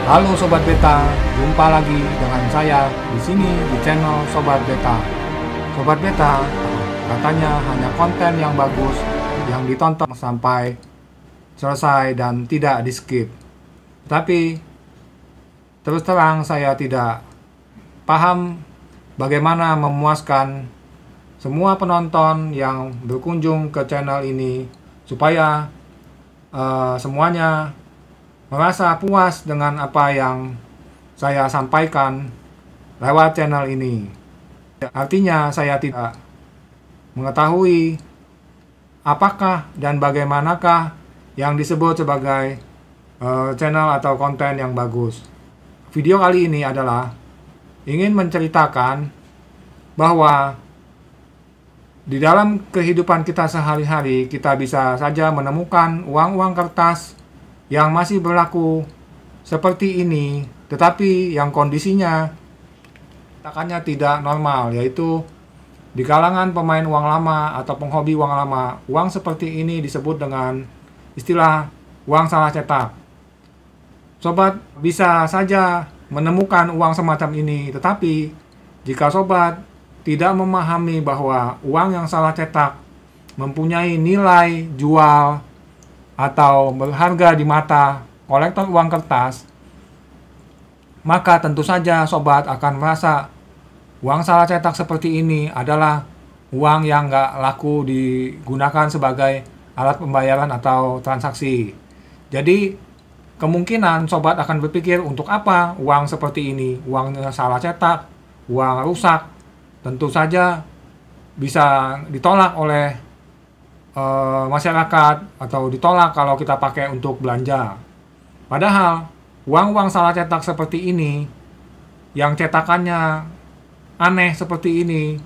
Halo Sobat Beta, jumpa lagi dengan saya di sini di channel Sobat Beta. Sobat Beta, katanya hanya konten yang bagus yang ditonton sampai selesai dan tidak di skip. Tapi terus terang saya tidak paham bagaimana memuaskan semua penonton yang berkunjung ke channel ini supaya semuanya merasa puas dengan apa yang saya sampaikan lewat channel ini. Artinya saya tidak mengetahui apakah dan bagaimanakah yang disebut sebagai channel atau konten yang bagus. Video kali ini adalah ingin menceritakan bahwa di dalam kehidupan kita sehari-hari kita bisa saja menemukan uang-uang kertas yang masih berlaku seperti ini, tetapi yang kondisinya katakannya tidak normal, yaitu di kalangan pemain uang lama atau penghobi uang lama, uang seperti ini disebut dengan istilah uang salah cetak. Sobat bisa saja menemukan uang semacam ini, tetapi jika sobat tidak memahami bahwa uang yang salah cetak mempunyai nilai jual atau berharga di mata kolektor uang kertas, maka tentu saja sobat akan merasa uang salah cetak seperti ini adalah uang yang nggak laku digunakan sebagai alat pembayaran atau transaksi. Jadi kemungkinan sobat akan berpikir, untuk apa uang seperti ini, uang salah cetak, uang rusak, tentu saja bisa ditolak oleh masyarakat atau ditolak kalau kita pakai untuk belanja. Padahal uang-uang salah cetak seperti ini, yang cetakannya aneh seperti ini,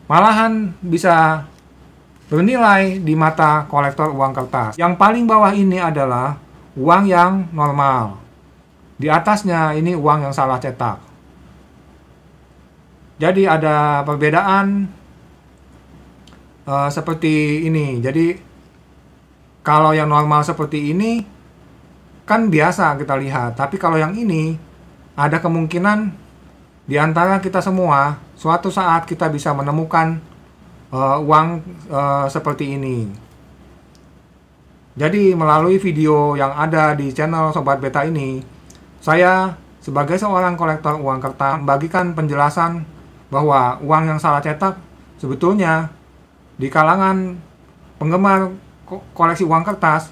malahan bisa bernilai di mata kolektor uang kertas. Yang paling bawah ini adalah uang yang normal. Di atasnya ini uang yang salah cetak. Jadi ada perbedaan seperti ini. Jadi kalau yang normal seperti ini kan biasa kita lihat, tapi kalau yang ini ada kemungkinan di antara kita semua suatu saat kita bisa menemukan uang seperti ini. Jadi melalui video yang ada di channel Sobat Beta ini, saya sebagai seorang kolektor uang kertas membagikan penjelasan bahwa uang yang salah cetak sebetulnya di kalangan penggemar koleksi uang kertas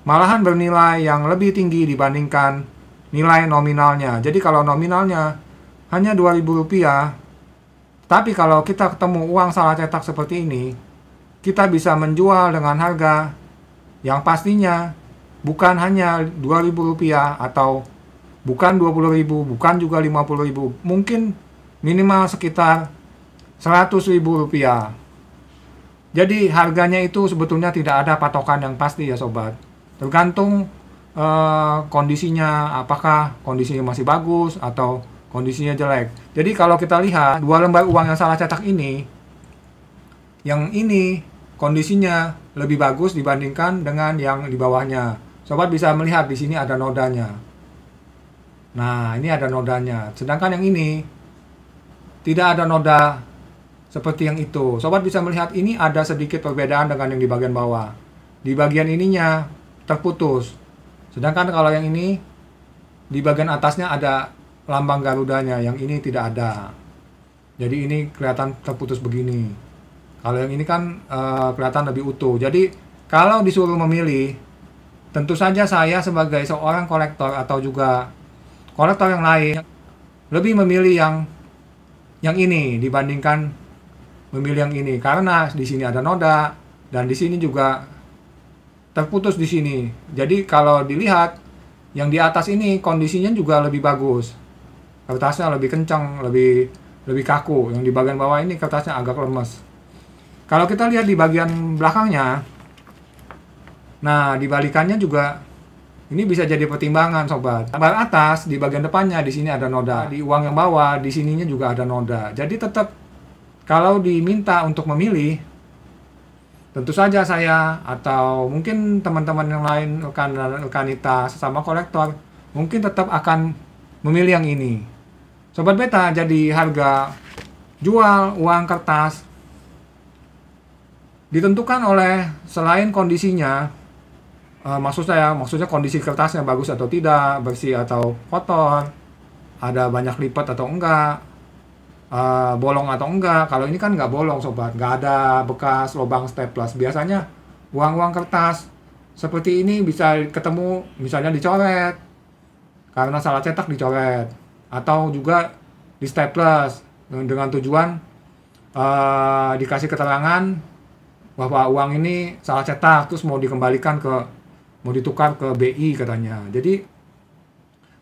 malahan bernilai yang lebih tinggi dibandingkan nilai nominalnya. Jadi kalau nominalnya hanya Rp2.000, tapi kalau kita ketemu uang salah cetak seperti ini, kita bisa menjual dengan harga yang pastinya bukan hanya Rp2.000 atau bukan Rp20.000, bukan juga Rp50.000, mungkin minimal sekitar Rp100.000. Jadi harganya itu sebetulnya tidak ada patokan yang pasti ya sobat. Tergantung kondisinya, apakah kondisinya masih bagus atau kondisinya jelek. Jadi kalau kita lihat dua lembar uang yang salah cetak ini, yang ini kondisinya lebih bagus dibandingkan dengan yang di bawahnya. Sobat bisa melihat di sini ada nodanya. Nah, ini ada nodanya. Sedangkan yang ini tidak ada noda seperti yang itu. Sobat bisa melihat ini ada sedikit perbedaan dengan yang di bagian bawah. Di bagian ininya terputus. Sedangkan kalau yang ini di bagian atasnya ada lambang Garudanya, yang ini tidak ada. Jadi ini kelihatan terputus begini. Kalau yang ini kan kelihatan lebih utuh. Jadi kalau disuruh memilih, tentu saja saya sebagai seorang kolektor atau juga kolektor yang lain lebih memilih yang ini dibandingkan memilih yang ini, karena di sini ada noda dan di sini juga terputus di sini. Jadi kalau dilihat yang di atas ini kondisinya juga lebih bagus. Kertasnya lebih kencang, lebih kaku. Yang di bagian bawah ini kertasnya agak lemes. Kalau kita lihat di bagian belakangnya, nah dibalikannya juga ini bisa jadi pertimbangan sobat. Lembar atas di bagian depannya di sini ada noda, di uang yang bawah di sininya juga ada noda. Jadi tetap kalau diminta untuk memilih, tentu saja saya atau mungkin teman-teman yang lain, rekan dan rekanita sesama kolektor, mungkin tetap akan memilih yang ini. Sobat Beta, jadi harga jual uang kertas ditentukan oleh selain kondisinya, maksudnya kondisi kertasnya bagus atau tidak, bersih atau kotor, ada banyak lipat atau enggak, bolong atau enggak. Kalau ini kan nggak bolong sobat, nggak ada bekas lubang staples. Biasanya uang-uang kertas seperti ini bisa ketemu misalnya dicoret karena salah cetak, dicoret, atau juga di staples dengan tujuan dikasih keterangan bahwa uang ini salah cetak, terus mau ditukar ke BI katanya. Jadi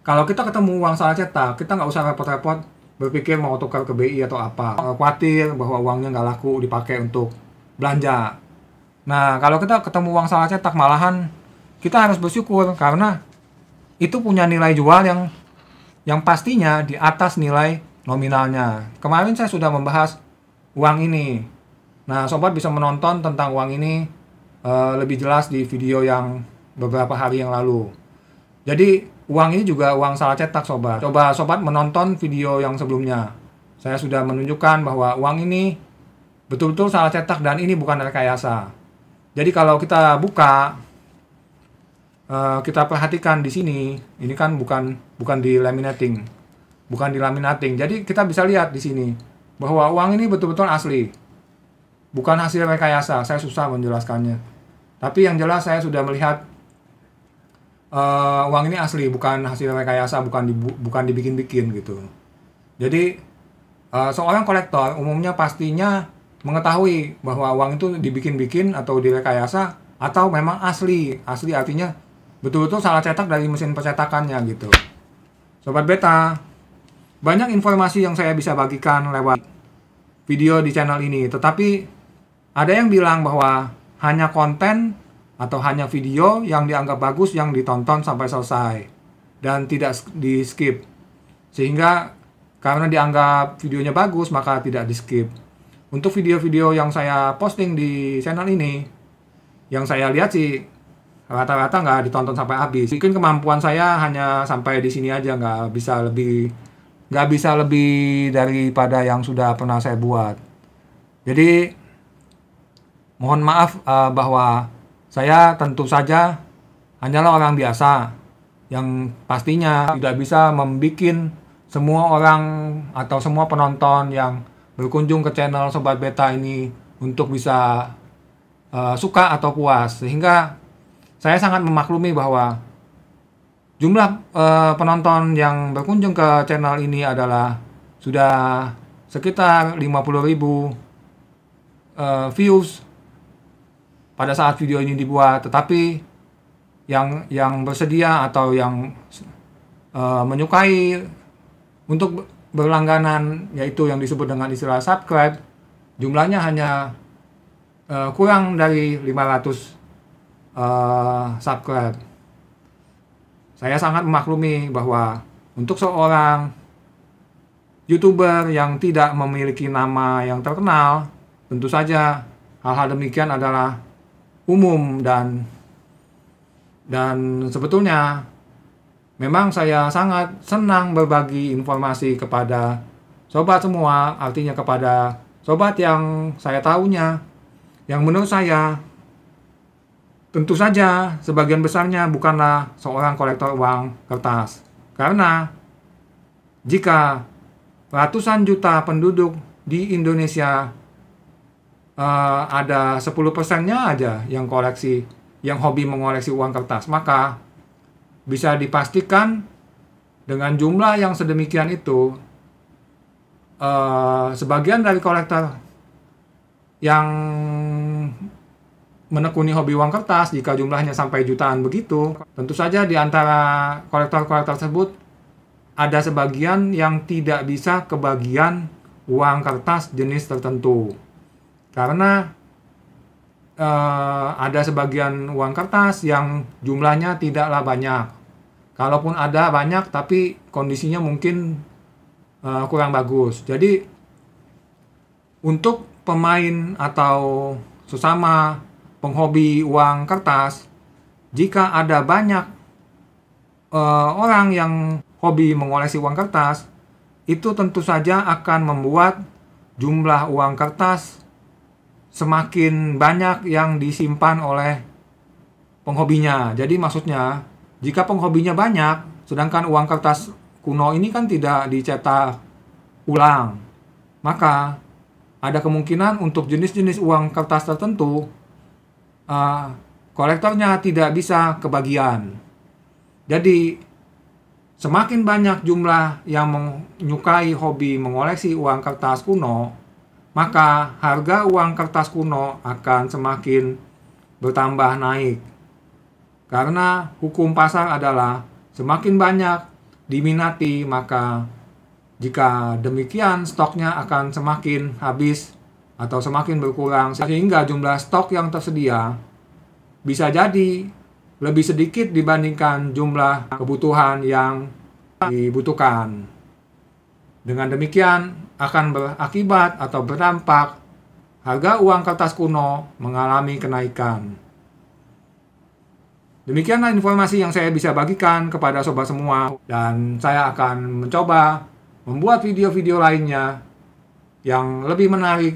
kalau kita ketemu uang salah cetak, kita nggak usah repot-repot berpikir mau tukar ke BI atau apa, khawatir bahwa uangnya nggak laku dipakai untuk belanja. Nah, kalau kita ketemu uang salah cetak, malahan kita harus bersyukur karena itu punya nilai jual yang pastinya di atas nilai nominalnya. Kemarin saya sudah membahas uang ini. Nah, sobat bisa menonton tentang uang ini lebih jelas di video yang beberapa hari yang lalu. Jadi uang ini juga uang salah cetak sobat. Coba sobat menonton video yang sebelumnya. Saya sudah menunjukkan bahwa uang ini betul-betul salah cetak dan ini bukan rekayasa. Jadi kalau kita buka, kita perhatikan di sini, ini kan bukan di laminating. Jadi kita bisa lihat di sini bahwa uang ini betul-betul asli. Bukan hasil rekayasa. Saya susah menjelaskannya. Tapi yang jelas saya sudah melihat uang ini asli, bukan hasil rekayasa, bukan dibikin-bikin gitu. Jadi seorang kolektor umumnya pastinya mengetahui bahwa uang itu dibikin-bikin atau direkayasa atau memang asli. Asli artinya betul-betul salah cetak dari mesin percetakannya gitu. Sobat Beta, banyak informasi yang saya bisa bagikan lewat video di channel ini, tetapi ada yang bilang bahwa hanya konten atau hanya video yang dianggap bagus yang ditonton sampai selesai dan tidak di skip, sehingga karena dianggap videonya bagus maka tidak di skip. Untuk video-video yang saya posting di channel ini, yang saya lihat sih rata-rata nggak ditonton sampai habis. Mungkin kemampuan saya hanya sampai di sini aja, nggak bisa lebih daripada yang sudah pernah saya buat. Jadi mohon maaf bahwa saya tentu saja hanyalah orang biasa yang pastinya tidak bisa membuat semua orang atau semua penonton yang berkunjung ke channel Sobat Beta ini untuk bisa suka atau puas. Sehingga saya sangat memaklumi bahwa jumlah penonton yang berkunjung ke channel ini adalah sudah sekitar 50.000 views pada saat video ini dibuat, tetapi yang bersedia atau yang menyukai untuk berlangganan, yaitu yang disebut dengan istilah subscribe, jumlahnya hanya kurang dari 500 subscribe. Saya sangat memaklumi bahwa untuk seorang YouTuber yang tidak memiliki nama yang terkenal, tentu saja hal-hal demikian adalah umum dan sebetulnya memang saya sangat senang berbagi informasi kepada sobat semua, artinya kepada sobat yang saya tahunya, yang menurut saya tentu saja sebagian besarnya bukanlah seorang kolektor uang kertas. Karena jika ratusan juta penduduk di Indonesia ada 10%-nya aja yang hobi mengoleksi uang kertas, maka bisa dipastikan dengan jumlah yang sedemikian itu, sebagian dari kolektor yang menekuni hobi uang kertas, jika jumlahnya sampai jutaan begitu, tentu saja di antara kolektor-kolektor tersebut ada sebagian yang tidak bisa kebagian uang kertas jenis tertentu. Karena ada sebagian uang kertas yang jumlahnya tidaklah banyak. Kalaupun ada banyak, tapi kondisinya mungkin kurang bagus. Jadi untuk pemain atau sesama penghobi uang kertas, jika ada banyak orang yang hobi mengoleksi uang kertas, itu tentu saja akan membuat jumlah uang kertas semakin banyak yang disimpan oleh penghobinya. Jadi maksudnya, jika penghobinya banyak, sedangkan uang kertas kuno ini kan tidak dicetak ulang, maka ada kemungkinan untuk jenis-jenis uang kertas tertentu kolektornya tidak bisa kebagian. Jadi semakin banyak jumlah yang menyukai hobi mengoleksi uang kertas kuno, maka harga uang kertas kuno akan semakin bertambah naik. Karena hukum pasar adalah semakin banyak diminati, maka jika demikian stoknya akan semakin habis atau semakin berkurang, sehingga jumlah stok yang tersedia bisa jadi lebih sedikit dibandingkan jumlah kebutuhan yang dibutuhkan. Dengan demikian akan berakibat atau berdampak harga uang kertas kuno mengalami kenaikan. Demikianlah informasi yang saya bisa bagikan kepada sobat semua, dan saya akan mencoba membuat video-video lainnya yang lebih menarik,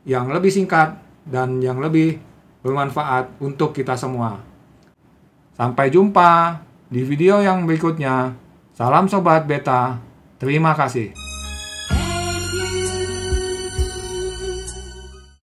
yang lebih singkat, dan yang lebih bermanfaat untuk kita semua. Sampai jumpa di video yang berikutnya. Salam Sobat Beta. Terima kasih.